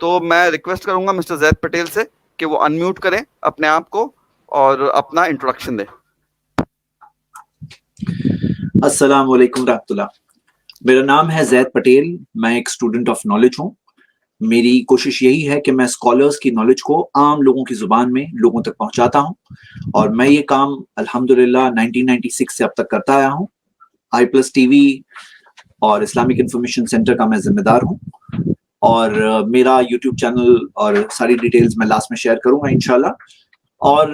تو میں ریکویسٹ کروں گا مسٹر زید پٹیل سے کہ وہ انمیوٹ کریں اپنے آپ کو اور اپنا انٹروڈکشن دیں. السلام علیکم رحمۃ اللہ. میرا نام ہے زید پٹیل. میں ایک اسٹوڈنٹ آف نالج ہوں. میری کوشش یہی ہے کہ میں اسکالرس کی نالج کو عام لوگوں کی زبان میں لوگوں تک پہنچاتا ہوں, اور میں یہ کام الحمدللہ 1996 سے اب تک کرتا آیا ہوں. آئی پلس ٹی وی اور اسلامک انفارمیشن سینٹر کا میں ذمہ دار ہوں, اور میرا یوٹیوب چینل اور ساری ڈیٹیلز میں لاسٹ میں شیئر کروں گا انشاءاللہ. اور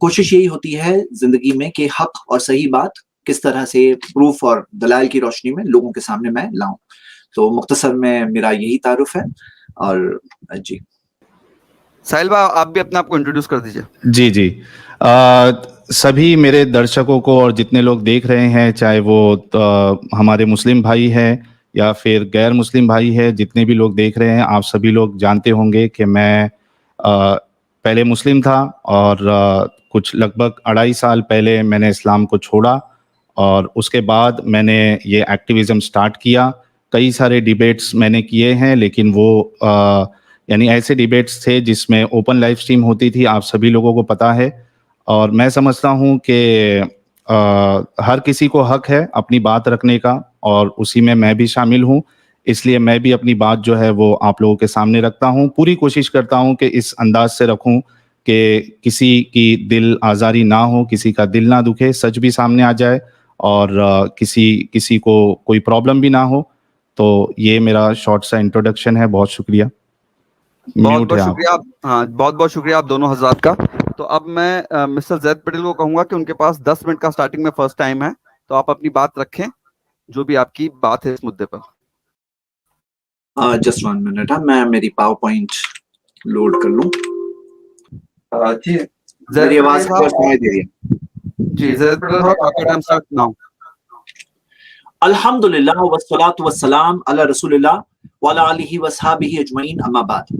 کوشش یہی ہوتی ہے زندگی میں کہ حق اور صحیح بات کس طرح سے پروف اور دلائل کی روشنی میں لوگوں کے سامنے میں لاؤں. تو مختصر میں میرا یہی تعارف ہے. اور جی ساحل بھائی آپ بھی اپنے آپ کو انٹروڈیوس کر دیجیے. جی سبھی میرے درشکوں کو اور جتنے لوگ دیکھ رہے ہیں, چاہے وہ ہمارے مسلم بھائی ہیں یا پھر غیر مسلم بھائی ہے, جتنے بھی لوگ دیکھ رہے ہیں, آپ سبھی لوگ جانتے ہوں گے کہ میں پہلے مسلم تھا اور کچھ لگ بھگ 2.5 سال پہلے میں نے اسلام کو چھوڑا, اور اس کے بعد میں نے یہ ایکٹیویزم سٹارٹ کیا. کئی سارے ڈیبیٹس میں نے کیے ہیں, لیکن وہ یعنی ایسے ڈیبیٹس تھے جس میں اوپن لائیو سٹریم ہوتی تھی, آپ سبھی لوگوں کو پتہ ہے. اور میں سمجھتا ہوں کہ ہر کسی کو حق ہے اپنی بات رکھنے کا, اور اسی میں بھی شامل ہوں. اس لیے میں بھی اپنی بات جو ہے وہ آپ لوگوں کے سامنے رکھتا ہوں. پوری کوشش کرتا ہوں کہ اس انداز سے رکھوں کہ کسی کی دل آزاری نہ ہو, کسی کا دل نہ دکھے, سچ بھی سامنے آ جائے, اور کسی کو کوئی پرابلم بھی نہ ہو. تو یہ میرا شارٹ سا انٹروڈکشن ہے. بہت شکریہ. بہت بہت شکریہ آپ. ہاں بہت بہت شکریہ آپ دونوں حضرات کا. تو اب میں مسٹر زید پٹیل کو کہوں گا کہ ان کے پاس 10 منٹ کا سٹارٹنگ میں فرسٹ ٹائم ہے, تو آپ اپنی بات رکھیں جو بھی آپ کی بات ہے اس مدعے پر. جسٹ 1 منٹ, میں میری پاور پوائنٹ لوڈ کر لوں. جی میری آواز سنائی دے رہی ہے؟ جی زید پٹیل صاحب آپ کا ٹائم سٹارٹ ناؤ. الحمدللہ والصلاۃ والسلام علی رسول اللہ وعلی آلہ وصحبہ اجمعین, اما بعد.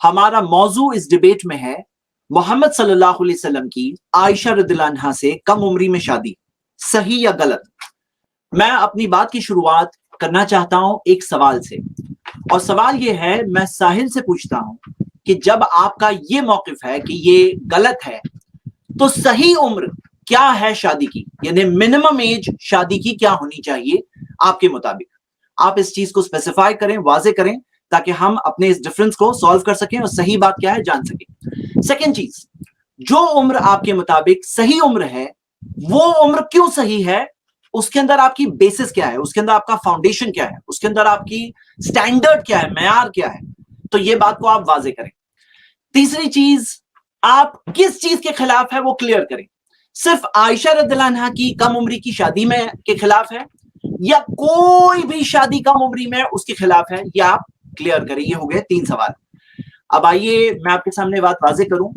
ہمارا موضوع اس ڈیبیٹ میں ہے محمد صلی اللہ علیہ وسلم کی عائشہ رضی اللہ عنہا سے کم عمری میں شادی, صحیح یا غلط؟ میں اپنی بات کی شروعات کرنا چاہتا ہوں ایک سوال سے, اور سوال یہ ہے, میں ساحل سے پوچھتا ہوں کہ جب آپ کا یہ موقف ہے کہ یہ غلط ہے, تو صحیح عمر کیا ہے شادی کی, یعنی منیمم ایج شادی کی کیا ہونی چاہیے آپ کے مطابق؟ آپ اس چیز کو اسپیسیفائی کریں, واضح کریں, تاکہ ہم اپنے اس ڈفرنس کو سالو کر سکیں اور صحیح بات کیا ہے جان سکیں. سیکنڈ چیز, جو عمر آپ کے مطابق صحیح عمر ہے, وہ عمر کیوں صحیح ہے؟ اس کے اندر آپ کی بیسس کیا ہے, اس کے اندر آپ کا فاؤنڈیشن کیا ہے, اس کے اندر آپ کی سٹینڈرڈ کیا ہے, معیار کیا ہے؟ تو یہ بات کو آپ واضح کریں. تیسری چیز, آپ کس چیز کے خلاف ہے وہ کلیئر کریں. صرف عائشہ رضی اللہ عنہا کی کم عمری کی شادی میں کے خلاف ہے, یا کوئی بھی شادی کم عمری میں اس کے خلاف ہے, یہ آپ کلیئر کریں. یہ ہو گئے 3 سوال. اب آئیے میں آپ کے سامنے بات واضح کروں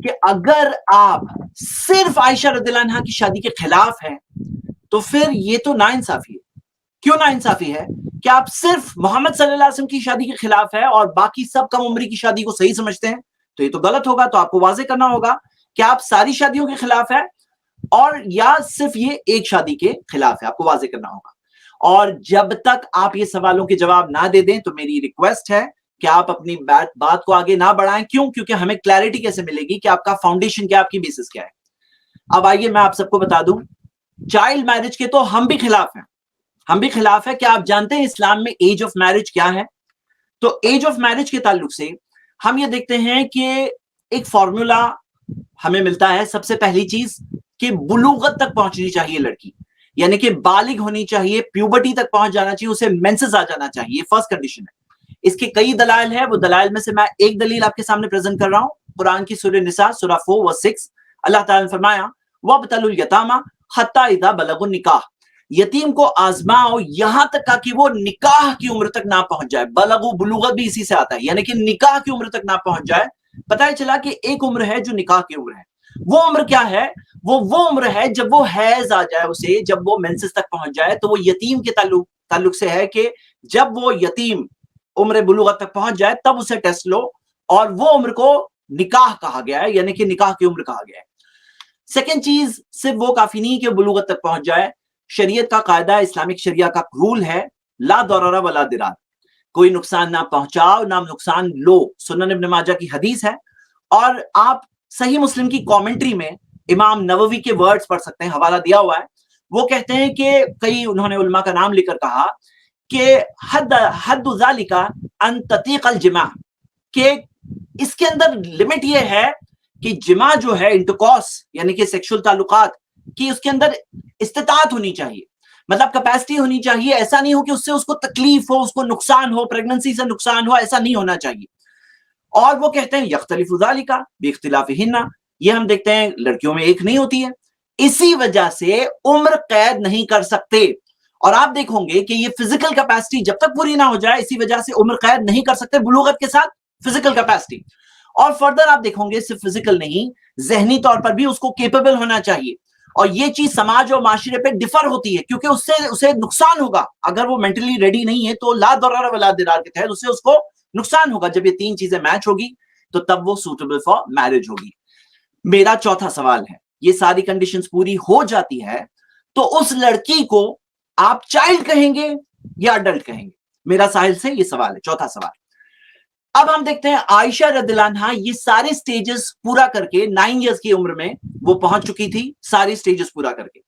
کہ اگر آپ صرف عائشہ رضی اللہ عنہا کی شادی کے خلاف ہیں, تو پھر یہ تو ناانصافی ہے. کیوں ناانصافی ہے؟ کہ آپ صرف محمد صلی اللہ علیہ وسلم کی شادی کے خلاف ہے اور باقی سب کم عمری کی شادی کو صحیح سمجھتے ہیں, تو یہ تو غلط ہوگا. تو آپ کو واضح کرنا ہوگا کہ آپ ساری شادیوں کے خلاف ہے, اور یا صرف یہ ایک شادی کے خلاف ہے, آپ کو واضح کرنا ہوگا. اور جب تک آپ یہ سوالوں کے جواب نہ دے دیں, تو میری ریکویسٹ ہے کہ آپ اپنی بات کو آگے نہ بڑھائیں. کیوں؟ کیونکہ ہمیں کلیئرٹی کیسے ملے گی کہ آپ کا فاؤنڈیشن کیا, آپ کی بیسس کیا ہے. اب آئیے میں آپ سب کو بتا دوں, چائلڈ میرج کے تو ہم بھی خلاف ہیں, ہم بھی خلاف ہے. کیا آپ جانتے ہیں اسلام میں ایج آف میرج کیا ہے؟ تو ایج آف میرج کے تعلق سے ہم یہ دیکھتے ہیں کہ ایک فارمولا ہمیں ملتا ہے. سب سے پہلی چیز کہ بلوغت تک پہنچنی چاہیے لڑکی, یعنی کہ بالغ ہونی چاہیے, پیوبرٹی تک پہنچ جانا چاہیے, اسے مینسز آ جانا چاہیے. فرسٹ کنڈیشن ہے. اس کے کئی دلائل ہیں, وہ دلائل میں سے میں ایک دلیل آپ کے سامنے پریزنٹ کر رہا ہوں. قرآن کی سورہ نساء سورہ 4 ورس 6 اللہ تعالیٰ نے فرمایا وَابْتَلُوا الْيَتَامَى حَتَّى إِذَا بَلَغُوا النِّكَاحَ, یتیم کو آزماؤ یہاں تک کہ وہ نکاح کی عمر تک نہ پہنچ جائے. بلغو بلوغت بھی اسی سے آتا ہے, یعنی کہ نکاح کی عمر تک نہ پہنچ جائے. پتہ چلا کہ ایک عمر ہے جو نکاح کی عمر ہے. وہ عمر کیا ہے؟ وہ عمر ہے جب وہ حیض آ جائے اسے, جب وہ مینسز تک پہنچ جائے. تو وہ یتیم کے تعلق سے ہے کہ جب وہ یتیم عمر بلوغت تک پہنچ جائے تب اسے ٹیسٹ لو, اور وہ عمر کو نکاح کہا گیا ہے, یعنی کہ نکاح کی عمر کہا گیا ہے. سیکنڈ چیز, صرف وہ کافی نہیں کہ بلوغت تک پہنچ جائے. شریعت کا قاعدہ, اسلامک شریعہ کا رول ہے لا ضرر ولا ضرار, کوئی نقصان نہ پہنچاؤ نہ نقصان لو، سنن ابن ماجہ کی حدیث ہے. اور آپ صحیح مسلم کی کامنٹری میں امام نووی کے ورڈز پڑھ سکتے ہیں، حوالہ دیا ہوا ہے. وہ کہتے ہیں کہ کئی انہوں نے علماء کا نام لے کر کہا کہ حد ذالک ان تطیق الجماع، کہ اس کے اندر لمٹ یہ ہے کہ جماع جو ہے انٹرکورس یعنی کہ سیکشل تعلقات کی، اس کے اندر استطاعت ہونی چاہیے، مطلب کیپیسٹی ہونی چاہیے. ایسا نہیں ہو کہ اس سے اس کو تکلیف ہو، اس کو نقصان ہو، پریگننسی سے نقصان ہو، ایسا نہیں ہونا چاہیے. اور وہ کہتے ہیں یختلف ذالک باختلافہن، یہ ہم دیکھتے ہیں لڑکیوں میں ایک نہیں ہوتی ہے، اسی وجہ سے عمر قید نہیں کر سکتے. اور آپ دیکھو گے کہ یہ فزیکل کیپیسٹی جب تک پوری نہ ہو جائے اسی وجہ سے عمر قید نہیں کر سکتے بلوغت کے ساتھ فزیکل کیپیسٹی. اور فردر آپ دیکھو گے صرف فزیکل نہیں، ذہنی طور پر بھی اس کو کیپیبل ہونا چاہیے. اور یہ چیز سماج اور معاشرے پہ ڈفر ہوتی ہے کیونکہ اس سے اسے نقصان ہوگا. اگر وہ مینٹلی ریڈی نہیں ہے تو لا ضرر ولا ضرار کے تحت اس کو نقصان ہوگا. جب یہ تین چیزیں میچ ہوگی تو تب وہ سوٹیبل فار میرج ہوگی. میرا چوتھا سوال ہے، یہ ساری کنڈیشنز پوری ہو جاتی ہے تو اس لڑکی کو آپ چائلڈ کہیں گے یا اڈلٹ کہیں گے؟ میرا ساحل سے یہ سوال ہے، چوتھا سوال. اب ہم دیکھتے ہیں عائشہ رضی اللہ عنہا یہ سارے سٹیجز پورا کر کے 9 ایئرز کی عمر میں وہ پہنچ چکی تھی، سارے سٹیجز پورا کر کے.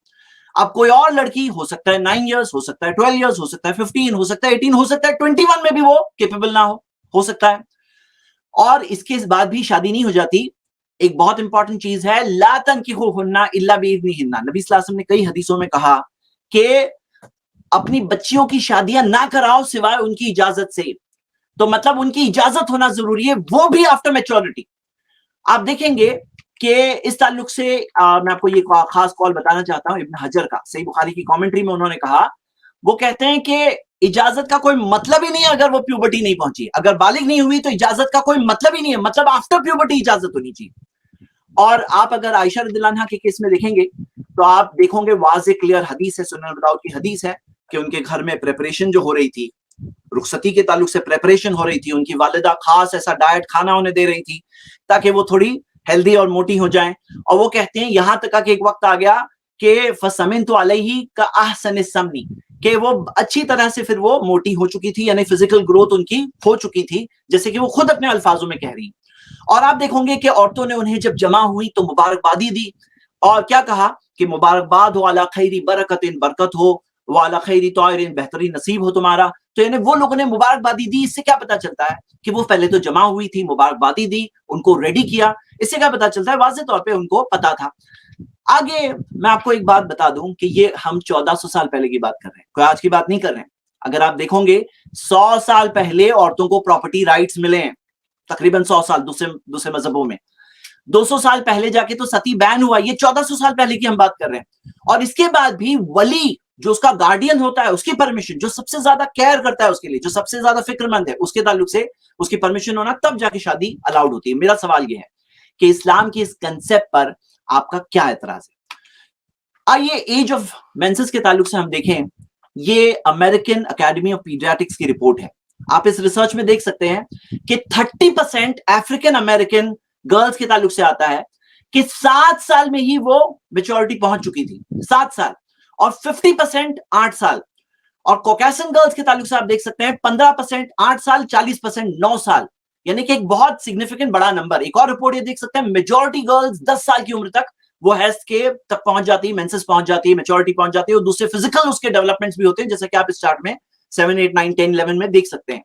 اب کوئی اور لڑکی ہو سکتا ہے 9 ایئرز، ہو سکتا ہے 12 ایئرز، ہو سکتا ہے 15، ہو سکتا ہے 18، ہو سکتا ہے 21 میں بھی وہ کیپیبل نہ ہو سکتا ہے. اور اس کے بعد بھی شادی نہیں ہو جاتی. ایک بہت امپورٹنٹ چیز ہے، لا تنکحوہن الا باذنہن. نبی صلی اللہ علیہ وسلم نے کئی حدیثوں میں کہا کہ اپنی بچیوں کی شادیاں نہ کراؤ سوائے ان کی اجازت سے. تو مطلب ان کی اجازت ہونا ضروری ہے، وہ بھی آفٹر میچورٹی. آپ دیکھیں گے کہ اس تعلق سے میں آپ کو یہ خاص کال بتانا چاہتا ہوں ابن حجر کا، صحیح بخاری کی کامنٹری میں انہوں نے کہا، وہ کہتے ہیں کہ اجازت کا کوئی مطلب ہی نہیں ہے اگر وہ پیوبرٹی نہیں پہنچی. اگر بالغ نہیں ہوئی تو اجازت کا کوئی مطلب ہی نہیں ہے، مطلب آفٹر پیوبرٹی اجازت ہونی چاہیے. اور آپ اگر عائشہ رضی اللہ عنہا کے کیس میں دیکھیں گے تو آپ دیکھو گے واضح کلیئر حدیث ہے، سنن ابی داؤد کی حدیث ہے کہ ان کے گھر میں پریپریشن جو ہو رہی تھی، رخصتی کے تعلق سے پریپریشن ہو رہی تھی. ان کی والدہ خاص ایسا ڈائٹ کھانا انہیں دے رہی تھی تاکہ وہ تھوڑی ہیلدی اور موٹی ہو جائیں. اور وہ کہتے ہیں یہاں تک کہ ایک وقت آ گیا کہ فَسَمِنْتُ عَلَيْهِ كَأَحْسَنِ السَّمْنِ، کہ وہ اچھی طرح سے پھر وہ موٹی ہو چکی تھی، یعنی فزیکل گروتھ ان کی ہو چکی تھی، جیسے کہ وہ خود اپنے الفاظوں میں کہہ رہی ہیں. اور آپ دیکھو گے کہ عورتوں نے انہیں جب جمع ہوئی تو مبارکبادی دی، اور کیا کہا کہ مبارکباد ہو علی خیری برکتن، برکت ہو، وعلی خیری طائرن، بہترین نصیب ہو تمہارا. تو یعنی وہ لوگوں نے مبارکبادی دی. اس سے کیا پتا چلتا ہے کہ وہ پہلے تو جمع ہوئی تھی، مبارکبادی دی، ان کو ریڈی کیا. اس سے کیا پتا چلتا ہے؟ واضح طور پہ ان کو پتا تھا. آگے میں آپ کو ایک بات بتا دوں کہ یہ ہم 1400 سال پہلے کی بات کر رہے ہیں، کوئی آج کی بات نہیں کر رہے ہیں. اگر آپ دیکھو گے 100 سال پہلے عورتوں کو پراپرٹی رائٹس ملے ہیں، تقریباً 100 سال دوسرے مذہبوں میں. 200 سال پہلے جا کے تو ستی بین ہوا. یہ 1400 سال پہلے کی ہم بات کر رہے ہیں. اور اس کے بعد بھی ولی جو اس کا گارڈین ہوتا ہے، اس کی پرمیشن، جو سب سے زیادہ کیئر کرتا ہے اس کے لیے، جو سب سے زیادہ فکر مند ہے، اس کے تعلق سے اس کی پرمیشن ہونا، تب جا کے شادی الاؤڈ ہوتی ہے. میرا سوال یہ ہے کہ اسلام کی اس کنسپٹ پر آپ کا کیا اعتراض ہے؟ آئیے ایج آف مینسز کے تعلق سے ہم دیکھیں. یہ امریکن اکیڈمی آف پیڈیاٹرکس کی رپورٹ ہے. آپ اس ریسرچ میں دیکھ سکتے ہیں کہ 30% افریقن امریکن گرلز کے تعلق سے آتا ہے کہ 7 سال میں ہی وہ میچورٹی پہنچ چکی تھی، 7 سال. اور 50% 8 سال. اور کوکیسن گرلز کے تعلق سے آپ دیکھ سکتے ہیں 15% 8 سال، 40% 9 سال. یعنی کہ ایک بہت سگنیفیکنٹ بڑا نمبر. ایک اور رپورٹ یہ دیکھ سکتے ہیں میجورٹی گرلز 10 سال کی عمر تک وہ ہیز کے تک پہنچ جاتی ہے، مینسز پہنچ جاتی ہے، میچورٹی پہنچ جاتی ہے. اور دوسرے فزیکل اس کے ڈیولپمنٹس بھی ہوتے ہیں، جیسا کہ آپ اس چارٹ میں 7 8 9 10 11 میں دیکھ سکتے ہیں.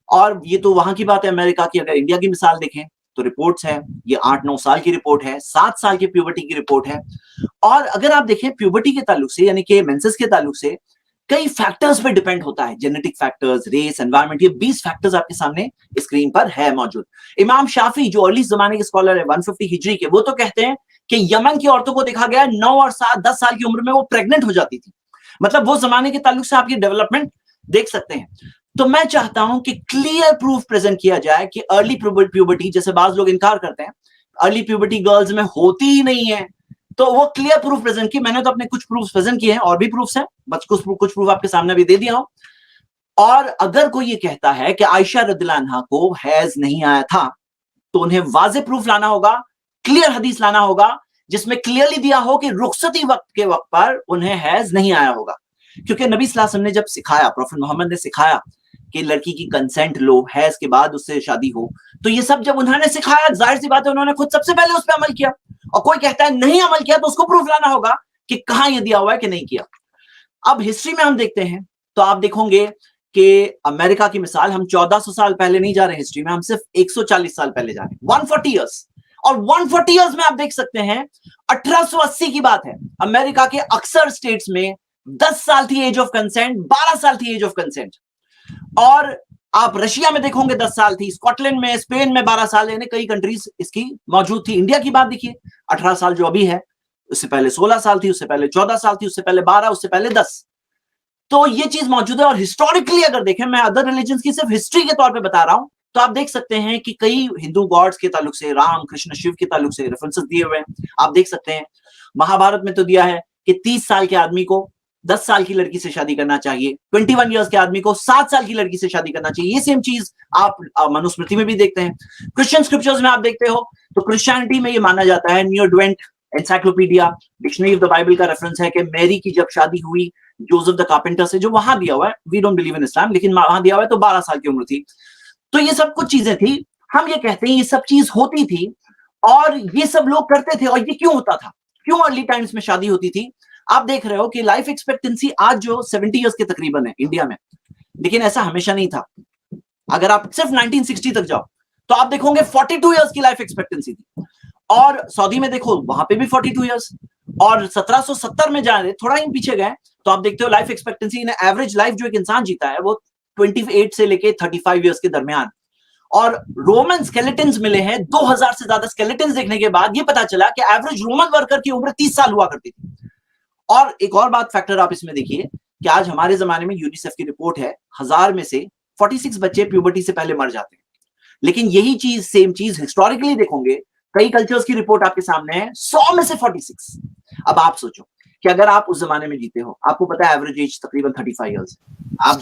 اور یہ تو وہاں کی بات ہے امریکہ کی. اگر انڈیا کی مثال دیکھیں تو رپورٹس ہیں، یہ 8 9 سال کی رپورٹ ہے، 7 سال کی پیوبرٹی کی رپورٹ ہے. اور اگر آپ دیکھیں پیوبرٹی کے تعلق سے، یعنی کہ مینسز کے تعلق سے کئی فیکٹرز پہ ڈیپینڈ ہوتا ہے، جینیٹک فیکٹرز، ریس، انوائرمنٹ. یہ 20 فیکٹرز آپ کے سامنے اسکرین پر ہے موجود. امام شافعی جو ارلی زمانے کے اسکالر ہیں 150 ہجری کے، وہ تو کہتے ہیں کہ یمن کی عورتوں کو دیکھا گیا 9 اور 10 سال کی عمر میں وہ پریگننٹ ہو جاتی تھی. مطلب وہ زمانے کے تعلق سے آپ کی ڈیولپمنٹ دیکھ سکتے ہیں. تو میں چاہتا ہوں کہ کلیئر پروف پریزنٹ کیا جائے کہ ارلی پیوبرٹی، جیسے بعض لوگ انکار کرتے ہیں ارلی پیوبرٹی گرلز میں ہوتی ہی نہیں ہے، تو وہ کلیئر پروف پریزنٹ کی. میں نے تو اپنے کچھ پروف پریزنٹ کیے ہیں، اور بھی پروفس ہیں، بس کچھ پروف آپ کے سامنے بھی دے دیا ہوں. اور اگر کوئی یہ کہتا ہے کہ عائشہ رضی اللہ عنہا کو حیض نہیں آیا تھا تو انہیں واضح پروف لانا ہوگا، کلیئر حدیث لانا ہوگا جس میں کلیئرلی دیا ہو کہ رخصتی کے وقت پر انہیں حیض نہیں آیا ہوگا. کیونکہ نبی صلی اللہ علیہ وسلم نے جب سکھایا، پروفیٹ محمد نے سکھایا کہ لڑکی کی کنسنٹ لو, حیض کے بعد اس سے شادی ہو. تو یہ سب جب انہوں نے سکھایا, ظاہر سی بات ہے انہوں نے خود سب سے پہلے اس پہ عمل کیا. اور کوئی کہتا ہے نہیں عمل کیا تو اس کو پروف لانا ہوگا کہ کہاں یہ دیا ہوا ہے کہ نہیں کیا. اب ہسٹری میں ہم دیکھتے ہیں تو آپ دیکھو گے کہ امریکہ کی مثال, ہم 1400 سال پہلے نہیں جا رہے ہسٹری میں, ہم صرف 140 سال پہلے جا رہے ہیں, 140 ایئرس. اور 140 ایئرس میں آپ دیکھ سکتے ہیں 1880 کی بات ہے, امریکہ کے اکثر اسٹیٹس میں 10 سال تھی ایج آف کنسنٹ, 12 سال تھی ایج آف کنسنٹ. اور آپ رشیا میں دیکھو گے 10 سال تھی, اسکاٹ لینڈ میں, اسپین میں 12 سال, یعنی کئی کنٹریز اس کی موجود تھی. انڈیا کی بات دیکھیے 18 سال جو ابھی ہے, اس سے پہلے 16 سال تھی, اس سے پہلے 14 سال تھی, اس سے پہلے 12, اس سے پہلے 10. تو یہ چیز موجود ہے. اور ہسٹوریکلی اگر دیکھیں, میں ادر ریلیجنز کی صرف ہسٹری کے طور پہ بتا رہا ہوں, تو آپ دیکھ سکتے ہیں کہ کئی ہندو گاڈز کے تعلق سے, رام کرشن شیو کے تعلق سے ریفرنسز دیے ہوئے ہیں. آپ دیکھ سکتے ہیں مہا بھارت میں تو دیا ہے کہ 30 سال کے آدمی کو 10 سال کی لڑکی سے شادی کرنا چاہیے, 21 ایئرس کے آدمی کو 7 سال کی لڑکی سے شادی کرنا چاہیے. یہ سیم چیز آپ منوسمرتی میں بھی دیکھتے ہیں. کرسچن سکرپچرز میں آپ دیکھتے ہو تو کرسچینٹی میں یہ مانا جاتا ہے, New Advent encyclopedia dictionary of the Bible کا ریفرنس ہے کہ میری کی جب شادی ہوئی جوزف دا کارپینٹر سے, جو وہاں دیا ہوا ہے, وی ڈونٹ بلیو ان اسلام, لیکن وہاں دیا ہوا ہے تو 12 سال کی عمر تھی. تو یہ سب کچھ چیزیں تھی. ہم یہ کہتے ہیں یہ سب چیز ہوتی تھی اور یہ سب لوگ کرتے تھے. اور یہ کیوں ہوتا تھا, کیوں ارلی ٹائمز میں شادی ہوتی تھی؟ آپ دیکھ رہے ہو کہ لائف ایکسپیکٹنسی آج جو 70 ایئرس کے تقریباً ہے انڈیا میں, لیکن ایسا ہمیشہ نہیں تھا. اگر آپ صرف 1960 تک جاؤ تو آپ دیکھو گے 42 ایئرس کی لائف ایکسپیکٹنسی تھی. اور سعودی میں دیکھو وہاں پہ بھی 42 ایئرس. اور 1770 میں جا رہے, تھوڑا ہی پیچھے گئے تو آپ دیکھتے ہو لائف ایکسپیکٹنسی ایوریج لائف جو ایک انسان جیتا ہے وہ 28 سے لے کے 35 ایئرس کے درمیان. اور رومن سکیلیٹنز ملے ہیں, 2000 سے زیادہ سکیلیٹنز دیکھنے کے بعد یہ پتا چلا کہ ایوریج رومن ورکر کی عمر 30 سال ہوا کرتی تھی. اور ایک اور بات فیکٹر آپ اس میں دیکھیے کہ آج ہمارے زمانے میں یونیسیف کی رپورٹ ہے 1000 میں سے 46 بچے پیوبرٹی سے پہلے مر جاتے ہیں. لیکن یہی چیز, سیم چیز ہسٹوریکلی دیکھو گے, کئی کلچرز کی رپورٹ آپ کے سامنے ہے, 100 میں سے 46. اب آپ سوچو کہ اگر آپ اس زمانے میں جیتے ہو, آپ کو پتا ہے ایوریج ایج تقریباً 35 ایئرس.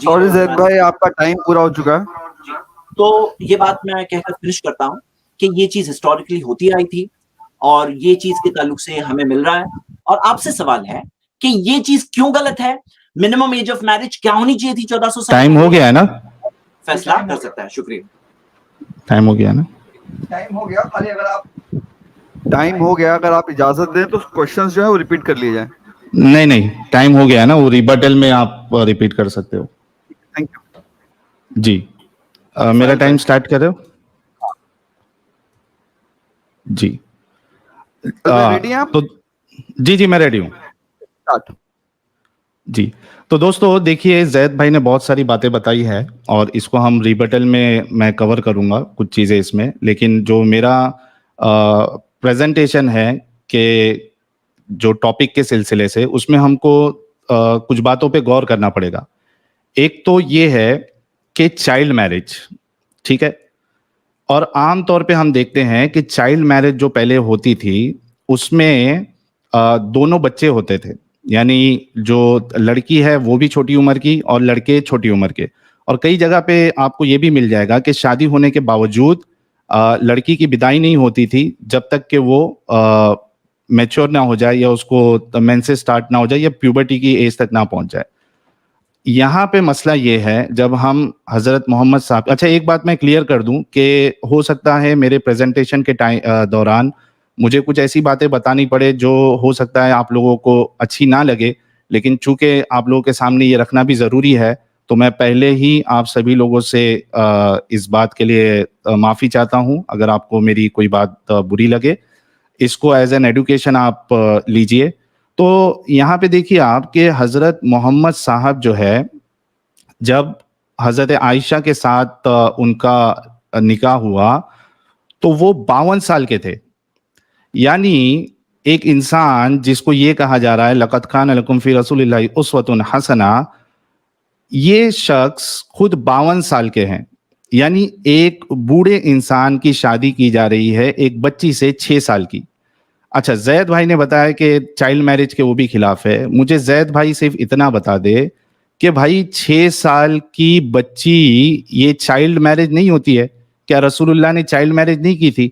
سوری زید بھائی, آپ کا ٹائم پورا ہو چکا ہے. تو یہ بات میں کہہ کر فنش کرتا ہوں کہ یہ چیز ہسٹوریکلی ہوتی آئی تھی اور یہ چیز کے تعلق سے ہمیں مل رہا ہے. اور آپ سے سوال ہے کہ یہ چیز کیوں غلط ہے, منیمم ایج آف میرج کیا ہونی چاہیے تھی 1400 سال. ٹائم ہو گیا ہے نا, فیصلہ کر سکتا ہے. شکریہ. ٹائم ہو گیا نا, ٹائم ہو گیا. خالی اگر آپ اجازت دیں تو کوشچنز جو ہے وہ ریپیٹ کر لیے جائیں. نہیں ٹائم ہو گیا نا, وہ ریبٹل میں آپ ریپیٹ کر سکتے ہو. Thank you. جی میرا ٹائم سٹارٹ کر رہے ہو؟ جی ریڈی ہیں آپ؟ تو جی میں ریڈی ہوں. جی تو دوستو دیکھیے, زید بھائی نے بہت ساری باتیں بتائی ہے اور اس کو ہم ریبٹل میں کور کروں گا کچھ چیزیں اس میں. لیکن جو میرا پریزنٹیشن ہے کہ جو ٹاپک کے سلسلے سے, اس میں ہم کو کچھ باتوں پہ غور کرنا پڑے گا. ایک تو یہ ہے کہ چائلڈ میرج, ٹھیک ہے, اور عام طور پہ ہم دیکھتے ہیں کہ چائلڈ میرج جو پہلے ہوتی تھی اس میں دونوں بچے ہوتے تھے, یعنی جو لڑکی ہے وہ بھی چھوٹی عمر کی اور لڑکے چھوٹی عمر کے. اور کئی جگہ پہ آپ کو یہ بھی مل جائے گا کہ شادی ہونے کے باوجود لڑکی کی بدائی نہیں ہوتی تھی جب تک کہ وہ میچور نہ ہو جائے یا اس کو مینسز سٹارٹ نہ ہو جائے یا پیوبرٹی کی ایج تک نہ پہنچ جائے. یہاں پہ مسئلہ یہ ہے جب ہم حضرت محمد صاحب, اچھا ایک بات میں کلیئر کر دوں کہ ہو سکتا ہے میرے پریزنٹیشن کے دوران مجھے کچھ ایسی باتیں بتانی پڑے جو ہو سکتا ہے آپ لوگوں کو اچھی نہ لگے, لیکن چونکہ آپ لوگوں کے سامنے یہ رکھنا بھی ضروری ہے تو میں پہلے ہی آپ سبھی لوگوں سے اس بات کے لیے معافی چاہتا ہوں اگر آپ کو میری کوئی بات بری لگے. اس کو ایز این ایڈوکیشن آپ لیجئے. تو یہاں پہ دیکھیے آپ کہ حضرت محمد صاحب جو ہے, جب حضرت عائشہ کے ساتھ ان کا نکاح ہوا تو وہ 52 سال کے تھے. یعنی ایک انسان جس کو یہ کہا جا رہا ہے لقد کان لکم فی رسول اللہ اسوۃ حسنہ, یہ شخص خود 52 سال کے ہیں. یعنی ایک بوڑھے انسان کی شادی کی جا رہی ہے ایک بچی سے 6 سال کی. اچھا زید بھائی نے بتایا کہ چائلڈ میرج کے وہ بھی خلاف ہے. مجھے زید بھائی صرف اتنا بتا دے کہ بھائی 6 سال کی بچی یہ چائلڈ میرج نہیں ہوتی ہے کیا؟ رسول اللہ نے چائلڈ میرج نہیں کی تھی؟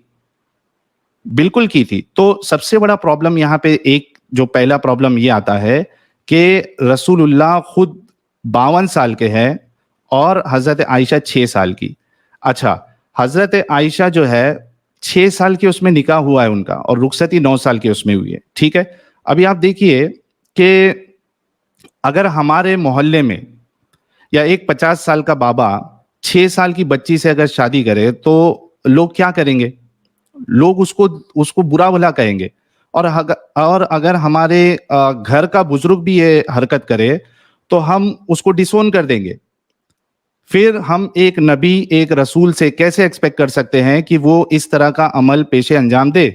بالکل کی تھی. تو سب سے بڑا پرابلم یہاں پہ ایک جو پہلا پرابلم یہ آتا ہے کہ رسول اللہ خود 52 سال کے ہیں اور حضرت عائشہ 6 سال کی. اچھا, حضرت عائشہ جو ہے 6 سال کی اس میں نکاح ہوا ہے ان کا, اور رخصتی 9 سال کی اس میں ہوئی ہے. ٹھیک ہے, ابھی آپ دیکھیے کہ اگر ہمارے محلے میں یا ایک 50 سال کا بابا 6 سال کی بچی سے اگر شادی کرے تو لوگ کیا کریں گے؟ لوگ اس کو برا بھلا کہیں گے. اور اگر ہمارے گھر کا بزرگ بھی یہ حرکت کرے تو ہم اس کو ڈسون کر دیں گے. پھر ہم ایک نبی, ایک رسول سے کیسے ایکسپیکٹ کر سکتے ہیں کہ وہ اس طرح کا عمل پیش انجام دے؟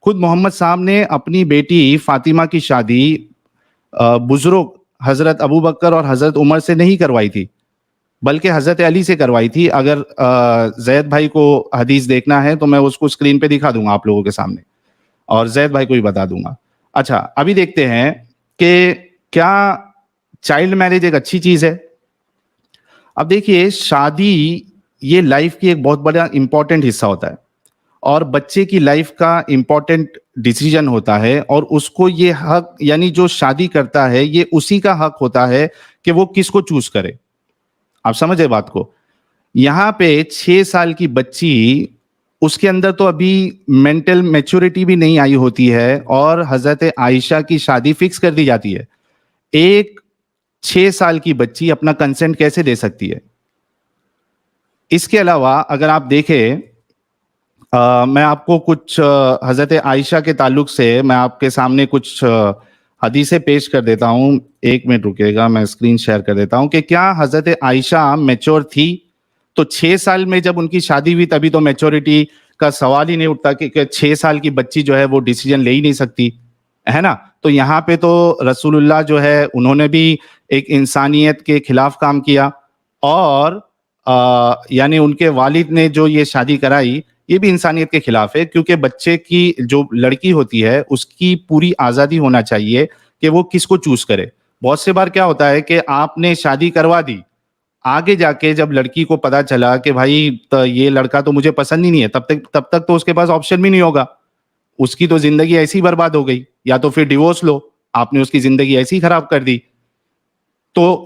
خود محمد صاحب نے اپنی بیٹی فاطمہ کی شادی بزرگ حضرت ابو بکر اور حضرت عمر سے نہیں کروائی تھی, بلکہ حضرت علی سے کروائی تھی. اگر زید بھائی کو حدیث دیکھنا ہے تو میں اس کو اسکرین پہ دکھا دوں گا آپ لوگوں کے سامنے, اور زید بھائی کو بھی بتا دوں گا. اچھا, ابھی دیکھتے ہیں کہ کیا چائلڈ میرج ایک اچھی چیز ہے. اب دیکھیے, شادی یہ لائف کی ایک بہت بڑا امپورٹنٹ حصہ ہوتا ہے, اور بچے کی لائف کا امپورٹنٹ ڈیسیجن ہوتا ہے, اور اس کو یہ حق, یعنی جو شادی کرتا ہے یہ اسی کا حق ہوتا ہے کہ وہ کس کو چوز کرے. آپ سمجھے بات کو؟ یہاں پہ 6 سال کی بچی, اس کے اندر تو ابھی مینٹل میچورٹی بھی نہیں آئی ہوتی ہے, اور حضرت عائشہ کی شادی فکس کر دی جاتی ہے. ایک 6 سال کی بچی اپنا کنسنٹ کیسے دے سکتی ہے؟ اس کے علاوہ اگر آپ دیکھیں, میں آپ کو کچھ حضرت عائشہ کے تعلق سے میں آپ کے سامنے کچھ حدیثیں پیش کر دیتا ہوں. 1 منٹ رکیے گا, میں اسکرین شیئر کر دیتا ہوں کہ کیا حضرت عائشہ میچور تھی؟ تو 6 سال میں جب ان کی شادی ہوئی تبھی تو میچورٹی کا سوال ہی نہیں اٹھتا کہ 6 سال کی بچی جو ہے وہ ڈیسیجن لے ہی نہیں سکتی, ہے نا. تو یہاں پہ تو رسول اللہ جو ہے انہوں نے بھی ایک انسانیت کے خلاف کام کیا, اور یعنی ان کے والد نے جو یہ شادی کرائی یہ بھی انسانیت کے خلاف ہے, کیونکہ بچے کی جو لڑکی ہوتی ہے اس کی پوری آزادی ہونا چاہیے کہ وہ کس کو چوز کرے. بہت سے بار کیا ہوتا ہے کہ آپ نے شادی کروا دی, آگے جا کے جب لڑکی کو پتا چلا کہ بھائی یہ لڑکا تو مجھے پسند ہی نہیں ہے, تب تک تو اس کے پاس آپشن بھی نہیں ہوگا, اس کی تو زندگی ایسی برباد ہو گئی, یا تو پھر ڈیورس لو, آپ نے اس کی زندگی ایسی خراب کر دی. تو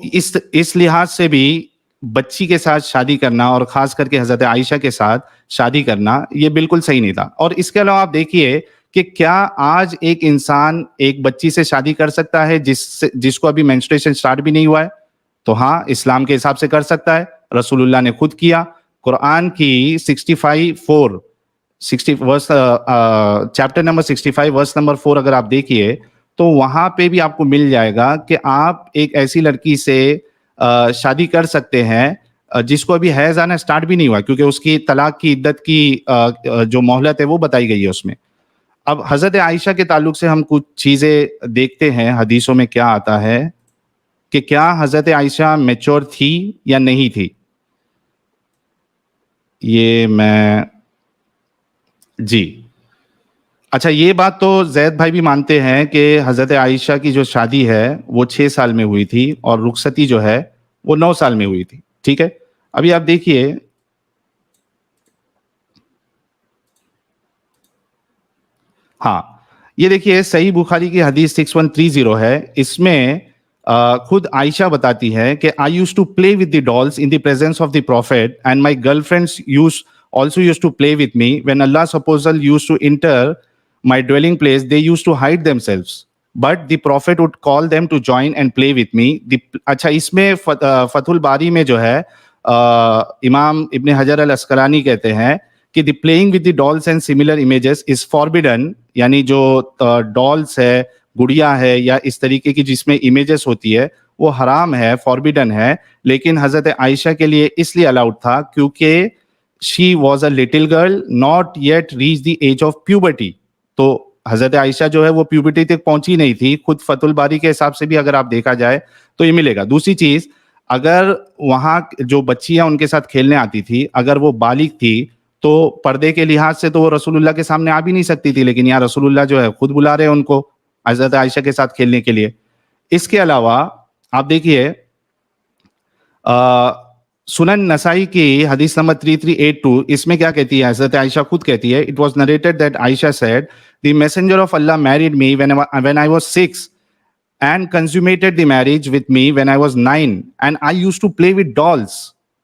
اس لحاظ سے بھی بچی کے ساتھ شادی کرنا, اور خاص کر کے حضرت عائشہ کے ساتھ شادی کرنا, یہ بالکل صحیح نہیں تھا. اور اس کے علاوہ آپ دیکھیے کہ کیا آج ایک انسان ایک بچی سے شادی کر سکتا ہے جس کو ابھی مینسٹریشن سٹارٹ بھی نہیں ہوا ہے؟ تو ہاں, اسلام کے حساب سے کر سکتا ہے. رسول اللہ نے خود کیا. قرآن کی 65 چیپٹر نمبر 65 ورس نمبر 4 اگر آپ دیکھیے تو وہاں پہ بھی آپ کو مل جائے گا کہ آپ ایک ایسی لڑکی سے شادی کر سکتے ہیں جس کو ابھی حیض آنا سٹارٹ بھی نہیں ہوا, کیونکہ اس کی طلاق کی عدت کی جو مہلت ہے وہ بتائی گئی ہے اس میں. اب حضرت عائشہ کے تعلق سے ہم کچھ چیزیں دیکھتے ہیں حدیثوں میں کیا آتا ہے کہ کیا حضرت عائشہ میچور تھی یا نہیں تھی. یہ میں جی اچھا, یہ بات تو زید بھائی بھی مانتے ہیں کہ حضرت عائشہ کی جو شادی ہے وہ 6 سال میں ہوئی تھی, اور رخصتی جو ہے وہ 9 سال میں ہوئی تھی. ٹھیک ہے, ابھی آپ دیکھیے ہاں, یہ دیکھیے صحیح بخاری کی حدیث 6130 ہے. اس میں خود عائشہ بتاتی ہے کہ I used to play with the dolls in the presence of the prophet, and my girlfriends also used to play with me. When Allah's apostle used to enter my dwelling place, they used to hide themselves, but the prophet would call them to join and play with me. اچھا, اس میں فتح الباری میں جو ہے امام ابن حجر الاسقلانی کہتے ہیں کہ the playing with the dolls and similar images is forbidden, یعنی جو ڈالس ہے, گڑیا ہے, یا اس طریقے کی جس میں امیجز ہوتی ہے وہ حرام ہے, فاربیڈن ہے. لیکن حضرت عائشہ کے لیے اس لیے الاؤڈ تھا کیونکہ she was a little girl not yet reached the age of puberty. تو حضرت عائشہ جو ہے وہ پیوبرٹی تک پہنچی نہیں تھی. خود فتح الباری کے حساب سے بھی اگر آپ دیکھا جائے تو یہ ملے گا. دوسری چیز, اگر وہاں جو بچیاں ان کے ساتھ کھیلنے آتی تھی اگر وہ بالغ تھی تو پردے کے لحاظ سے تو وہ رسول اللہ کے سامنے آ بھی نہیں سکتی تھی, لیکن یہاں رسول اللہ جو ہے خود بلا رہے ہیں ان کو حضرت عائشہ کے ساتھ کھیلنے کے لیے. اس کے علاوہ آپ دیکھیے سنن نسائی کی حدیث نمبر 3382, اس میں کیا کہتی ہے حضرت عائشہ خود کہتی ہے, it was narrated that Aisha said, the messenger of Allah married me when I was 6, and consummated the marriage with me when I was 9 and I used to play with dolls.